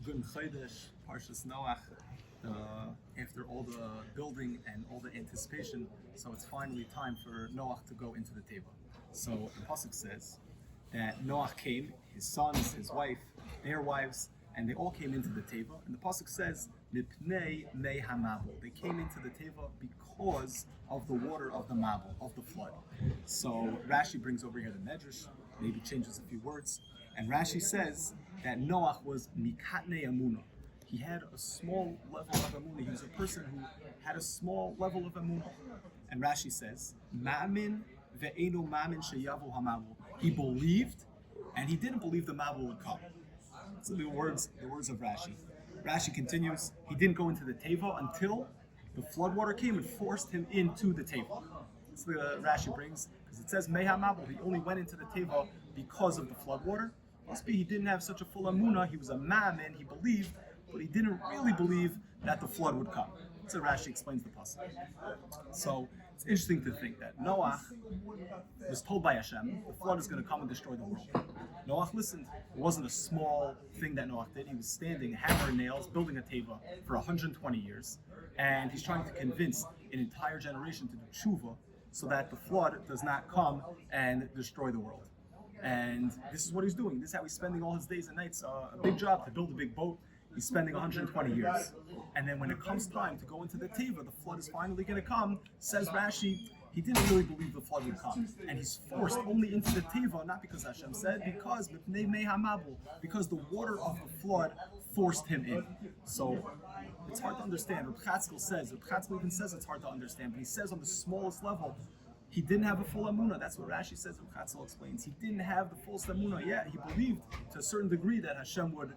Good Chodesh, Parshas Noach, after all the building and all the anticipation, so it's finally time for Noach to go into the teva. So the pasuk says that Noach came, his sons, his wife, their wives, and they all came into the teva. And the pasuk says, "Mipnei mei hamabel." They came into the teva because of the water of the mabel, of the flood. So Rashi brings over here the medrash, maybe changes a few words, and Rashi says that Noach was mikatnei amuna. He had a small level of amuna. He was a person who had a small level of amuna. And Rashi says, Maamin Veino Maamin sheyavu hamabel. He believed, and he didn't believe the mabel would come. So the words of Rashi. Rashi continues, he didn't go into the teva until the floodwater came and forced him into the teva. That's the Rashi brings, because it says Meha Mabel, he only went into the teva because of the floodwater. Must be he didn't have such a full amuna, he was a Maamin, he believed, but he didn't really believe that the flood would come. So Rashi explains the pasuk. So it's interesting to think that Noach was told by Hashem, the flood is going to come and destroy the world. Noach listened. It wasn't a small thing that Noach did. He was standing hammer and nails, building a teva for 120 years, and he's trying to convince an entire generation to do tshuva so that the flood does not come and destroy the world. And this is what he's doing. This is how he's spending all his days and nights. A big job to build a big boat. He's spending 120 years. And then when it comes time to go into the teva, the flood is finally going to come. Says Rashi, he didn't really believe the flood would come. And he's forced only into the teva, not because Hashem said, because the water of the flood forced him in. So it's hard to understand. Reb Chatzkel even says it's hard to understand, but he says on the smallest level, he didn't have a full amuna. That's what Rashi says. Reb Chatzkel explains. He didn't have the full amuna. Yeah, he believed to a certain degree that Hashem would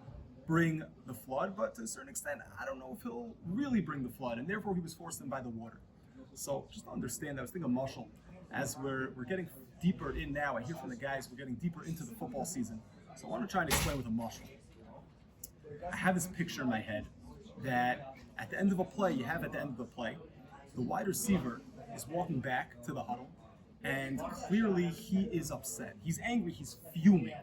bring the flood, but to a certain extent, I don't know if he'll really bring the flood, and therefore he was forced in by the water. So just to understand that, I was thinking of mashal. As we're getting deeper in now, I hear from the guys, we're getting deeper into the football season. So I want to try and explain with a mashal. I have this picture in my head that at the end of a play, the wide receiver is walking back to the huddle, and clearly he is upset. He's angry, he's fuming.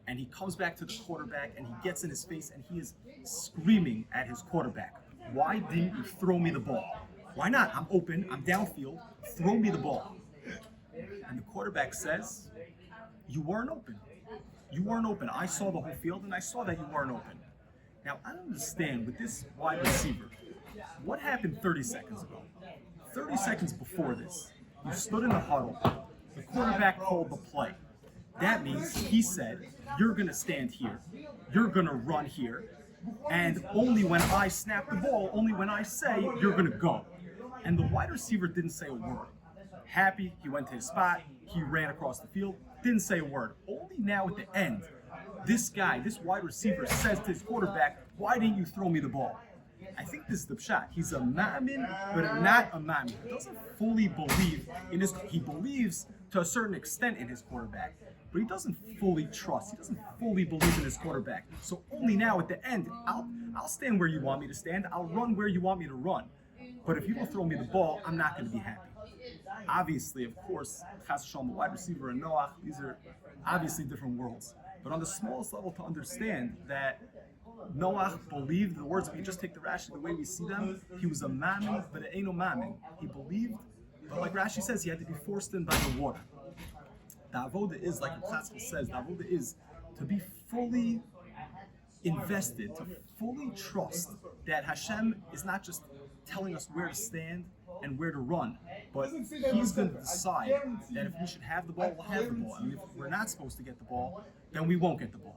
And he comes back to the quarterback and he gets in his face and he is screaming at his quarterback. Why didn't you throw me the ball? Why not? I'm open, I'm downfield, throw me the ball. And the quarterback says, you weren't open. You weren't open. I saw the whole field and I saw that you weren't open. Now, I don't understand with this wide receiver, what happened 30 seconds ago? 30 seconds before this, you stood in the huddle, the quarterback called the play. That means he said, you're going to stand here, you're going to run here, and only when I snap the ball, only when I say, you're going to go. And the wide receiver didn't say a word. Happy, he went to his spot, he ran across the field, didn't say a word. Only now at the end, this wide receiver says to his quarterback, why didn't you throw me the ball? I think this is the pshat. He's a Maamin, but not a Maamin. He doesn't fully believe in he believes to a certain extent in his quarterback, but he doesn't fully trust. He doesn't fully believe in his quarterback. So only now at the end, I'll stand where you want me to stand. I'll run where you want me to run. But if you don't throw me the ball, I'm not going to be happy. Obviously, of course, Chas V'Shalom, the wide receiver and Noach, these are obviously different worlds. But on the smallest level, to understand that Noach believed the words, if you just take the Rashi the way we see them, he was a Maamin, but it ain't no Maamin. He believed, but like Rashi says, he had to be forced in by the water. The avoda is, like the Chatzkel says, the avoda is to be fully invested, to fully trust that Hashem is not just telling us where to stand and where to run, but he's going to decide that if we should have the ball, we'll have the ball. And if we're not supposed to get the ball, then we won't get the ball.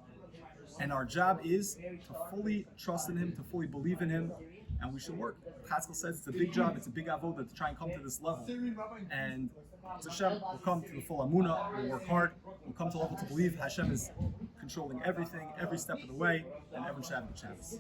And our job is to fully trust in him, to fully believe in him, and we should work. Chatzkel says it's a big job, it's a big avoda to try and come to this level. And Hashem will come to the full amuna, we'll work hard, we'll come to the level to believe Hashem is controlling everything, every step of the way, and everyone should have the chance.